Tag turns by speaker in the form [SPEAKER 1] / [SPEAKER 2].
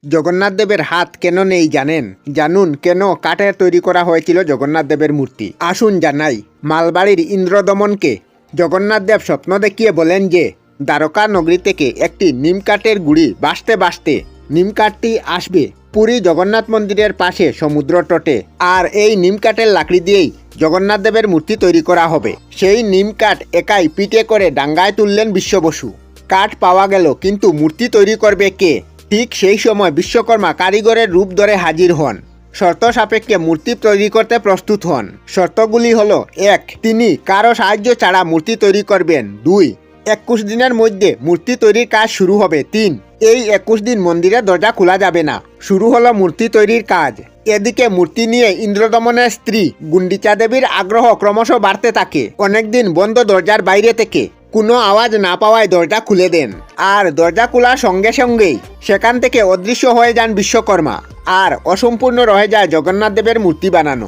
[SPEAKER 1] জগন্নাথ দেবের হাত কেন নেই জানেন? জানুন কেন কাঠের তৈরি করা হয়েছিল জগন্নাথ দেবের মূর্তি। আসুন জানাই। মালবাড়ির ইন্দ্রদমনকে জগন্নাথ দেব স্বপ্ন দেখিয়ে বলেন যে দ্বারকা নগরী থেকে একটি নিম কাঠের গুড়ি বাসতে বাসতে নিম কাঠটি আসবে পুরী জগন্নাথ মন্দিরের পাশে সমুদ্র তটে, আর এই নিম কাঠের লাকড়ি দিয়েই জগন্নাথ দেবের মূর্তি তৈরি করা হবে। সেই নিম কাঠ একাই পিঠে করে ডাঙ্গায় তুললেন বিশ্ব বসু। কাঠ পাওয়া গেল, কিন্তু মূর্তি তৈরি করবে কে? ঠিক সেই সময় বিশ্বকর্মা কারিগরের রূপ ধরে হাজির হন। শর্ত সাপেক্ষে মূর্তি তৈরি করতে প্রস্তুত হন। শর্তগুলি হলো: 1. তিনি কারো সাহায্য ছাড়া মূর্তি তৈরি করবেন। 2. 21 দিনের মধ্যে মূর্তি তৈরির কাজ শুরু হবে। 3. এই 21 দিন মন্দিরের দরজা খোলা যাবে না। শুরু হলো মূর্তি তৈরির কাজ। এদিকে মূর্তি নিয়ে ইন্দ্রদমনের স্ত্রী গুন্ডিচা দেবীর আগ্রহ ক্রমশ বাড়তে থাকে। অনেকদিন বন্ধ দরজার বাইরে থেকে কোনো আওয়াজ না পাওয়ায় দরজা খুলে দেন, আর দরজা খোলার সঙ্গে সঙ্গেই সেখান থেকে অদৃশ্য হয়ে যান বিশ্বকর্মা, আর অসম্পূর্ণ রয়ে যায় জগন্নাথ দেবের মূর্তি বানানো।